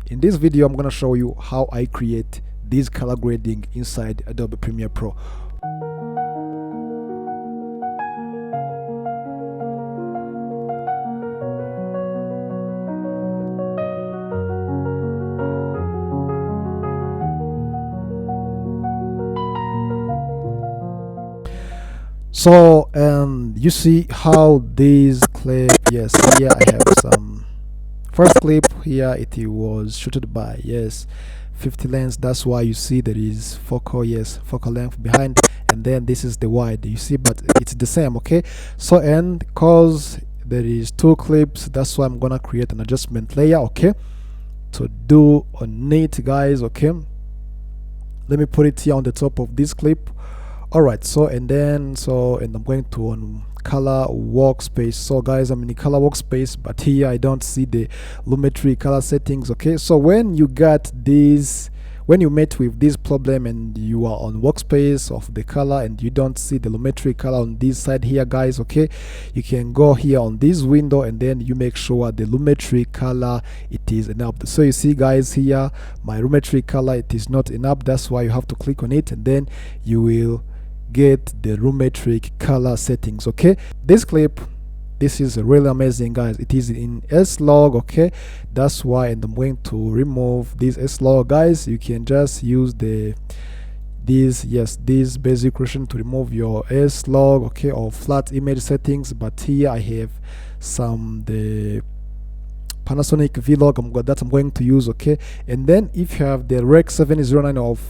In this video I'm going to show you how I create this color grading inside Adobe Premiere Pro. So you see how this clip, yes, here I have some first clip here. It was shooted by 50 lens. That's why you see there is focal length behind, and then this is the wide, you see, but it's the same. Okay, so and cause there is two clips, that's why I'm gonna create an adjustment layer, okay, to do on it, guys. Okay, let me put it here on the top of this clip. All right, so and I'm going to on color workspace. So guys, I'm in the color workspace, but here I don't see the lumetri color settings. Okay, so when you got this, when you met with this problem and you are on workspace of the color and you don't see the lumetri color on this side here, guys, okay, you can go here on this window and then you make sure the lumetri color it is enabled. So you see, guys, here my lumetri color it is not enabled. That's why you have to click on it and then you will get the lumetri color settings. Okay, this clip, this is really amazing, guys. It is in S-Log. Okay, that's why, and I'm going to remove this S-Log, guys. You can just use this basic version to remove your S-Log, okay, or flat image settings. But here I have the Panasonic Vlog that I'm going to use. Okay, and then if you have the Rec 709 of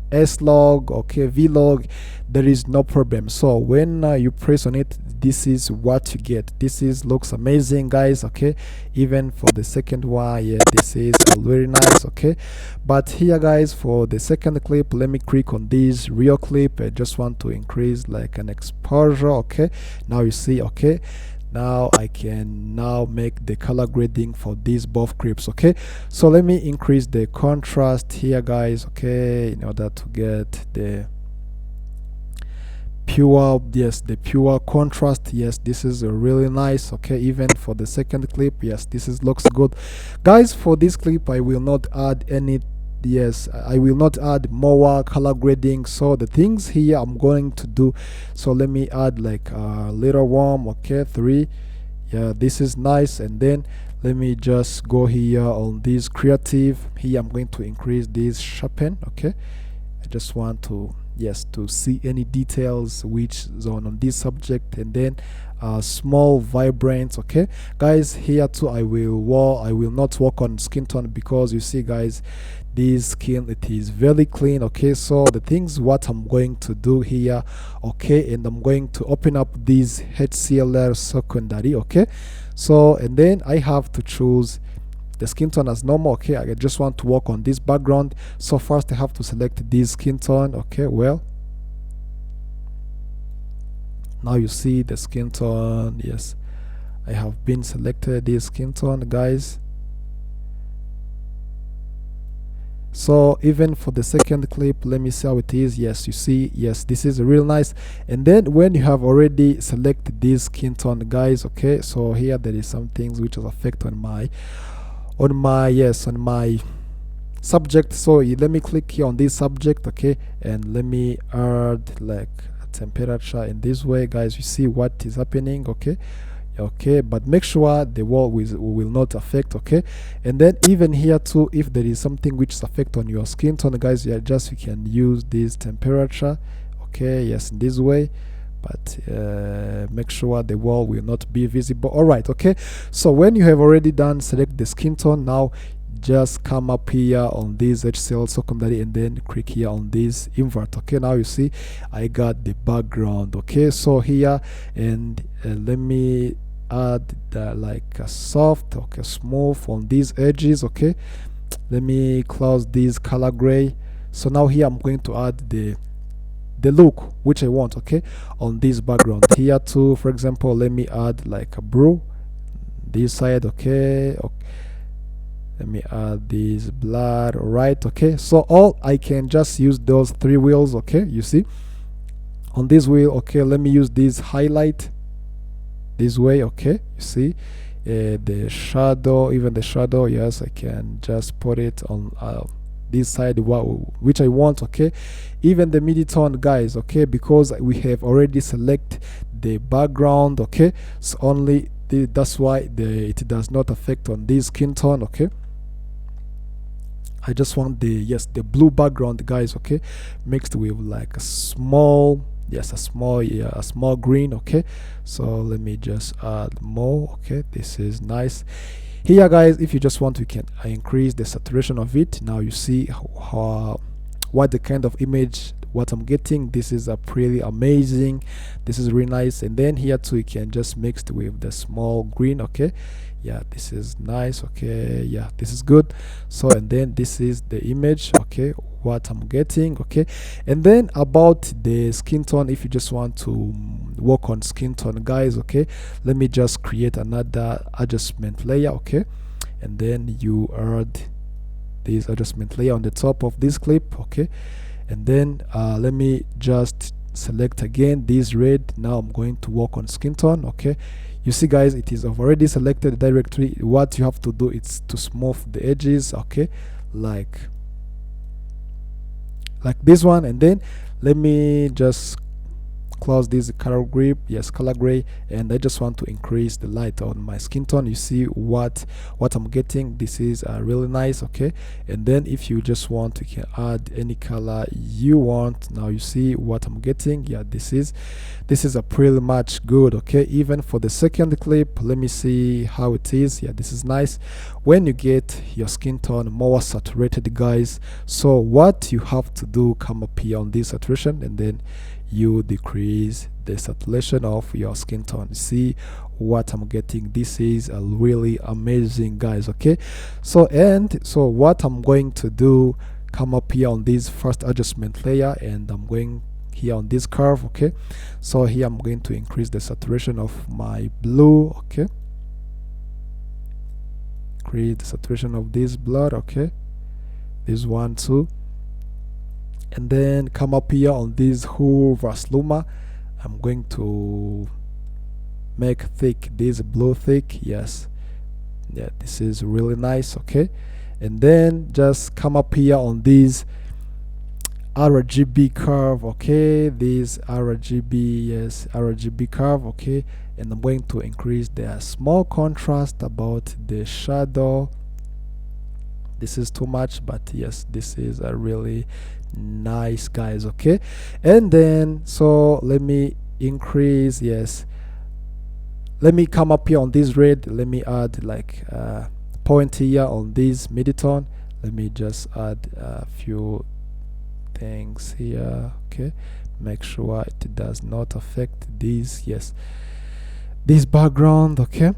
S-Log, okay, Vlog, there is no problem. So when you press on it, this is what you get. This looks amazing, guys. Okay, even for the second one, yeah, this is very nice. Okay, but here, guys, for the second clip, let me click on this real clip. I just want to increase like an exposure. Okay, now you see. Okay, now I can now make the color grading for these both clips. Okay, so let me increase the contrast here, guys, okay, in order to get the pure contrast. Yes, this is really nice. Okay, even for the second clip, yes, looks good, guys. For this clip I will not add any, I will not add more color grading. So the things here I'm going to do, so let me add like a little warm, okay, 3. Yeah, this is nice. And then let me just go here on this creative. Here I'm going to increase this sharpen. Okay, I just want to to see any details which is on this subject, and then small vibrant. Okay, guys, here too I will not work on skin tone because you see, guys, this skin it is very clean. Okay, so the things what I'm going to do here, okay, and I'm going to open up this HCLR secondary. Okay, so and then I have to choose the skin tone as normal. Okay, I just want to work on this background. So first I have to select this skin tone. Okay, well, now you see the skin tone. Yes, I have been selected this skin tone, guys. So even for the second clip, let me see how it is. Yes, you see, yes, this is real nice. And then when you have already selected this skin tone, guys, okay, so here there is some things which will affect on my subject. So let me click here on this subject, okay, and let me add like a temperature in this way, guys. You see what is happening. Okay, but make sure the wall will not affect. Okay, and then even here too, if there is something which is affect on your skin tone, guys, you can use this temperature. Okay, yes, in this way, but make sure the wall will not be visible. All right, okay, so when you have already done select the skin tone, now just come up here on this HCL secondary and then click here on this invert. Okay, now you see I got the background. Okay, so here and let me add like a soft, okay, smooth on these edges. Okay, let me close this color gray. So now here I'm going to add the look which I want, okay, on this background. Here too, for example, let me add like a blue this side. Okay, let me add this blood. All right, okay, so all I can just use those 3 wheels. Okay, you see on this wheel. Okay, let me use this highlight this way. Okay, you see, the shadow, even the shadow, yes, I can just put it on this side which I want. Okay, even the mid-tone, guys, okay, because we have already select the background. Okay, so only that's why it does not affect on this skin tone. Okay, I just want the blue background, guys, okay, mixed with like a small, yes, a small green. Okay, so let me just add more. Okay, this is nice. Here, guys, if you just want, you can increase the saturation of it. Now you see what the kind of image what I'm getting. This is a pretty amazing, this is really nice. And then here too, you can just mix it with the small green. Okay, yeah, this is nice. Okay, yeah, this is good. So, and then this is the image, okay, what I'm getting. Okay, and then about the skin tone, if you just want to work on skin tone, guys, okay, let me just create another adjustment layer. Okay, and then you add this adjustment layer on the top of this clip. Okay, and then let me just select again this red. Now I'm going to work on skin tone. Okay, you see, guys, it is already selected directly. What you have to do is to smooth the edges. Okay, like this one. And then let me just close this color group, yes, color gray, and I just want to increase the light on my skin tone. You see what I'm getting. This is really nice. Okay, and then if you just want, you can add any color you want. Now you see what I'm getting. Yeah, this is a pretty much good. Okay, even for the second clip, let me see how it is. Yeah, this is nice when you get your skin tone more saturated, guys. So what you have to do, come up here on this saturation, and then you decrease the saturation of your skin tone. See what I'm getting. This is a really amazing, guys. Okay, so what I'm going to do, come up here on this first adjustment layer, and I'm going here on this curve. Okay, so here I'm going to increase the saturation of my blue. Okay, create the saturation of this blood. Okay, this one too. And then come up here on this Who vs Luma. I'm going to make thick this blue thick. Yes, yeah, this is really nice. Okay, and then just come up here on this RGB curve. Okay, this RGB, yes, RGB curve. Okay, and I'm going to increase the small contrast about the shadow. This is too much, but yes, this is a really nice, guys. Okay, and then so let me increase, yes, let me come up here on this red. Let me add like point here on this mid-tone. Let me just add a few things here. Okay, make sure it does not affect this, yes, this background. Okay,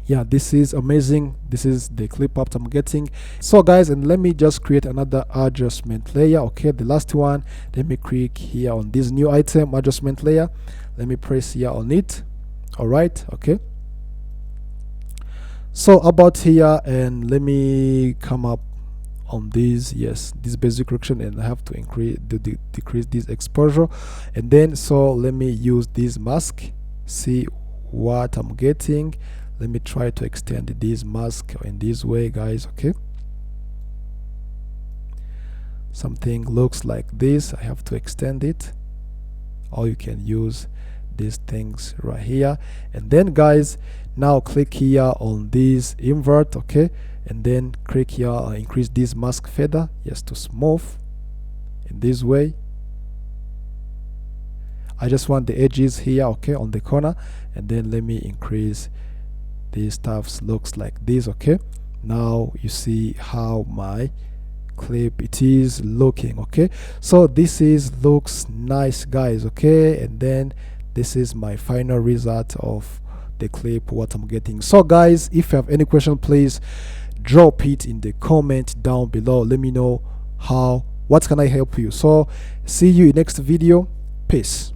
yeah, this is amazing. This is the clip art I'm getting. So, guys, and let me just create another adjustment layer. Okay, the last one, let me click here on this new item adjustment layer. Let me press here on it. All right, okay, so about here, and let me come up on this, yes, this basic correction, and I have to increase decrease this exposure. And then so let me use this mask. See what I'm getting. Let me try to extend this mask in this way, guys. Okay, something looks like this. I have to extend it, or you can use these things right here. And then, guys, now click here on this invert. Okay, and then click here increase this mask feather, yes, to smooth in this way. I just want the edges here, okay, on the corner, and then let me increase these stuffs looks like this. Okay, now you see how my clip it is looking. Okay, so this is looks nice, guys. Okay, and then this is my final result of the clip what I'm getting. So, guys, if you have any question, please drop it in the comment down below. Let me know what can I help you. So see you in next video. Peace.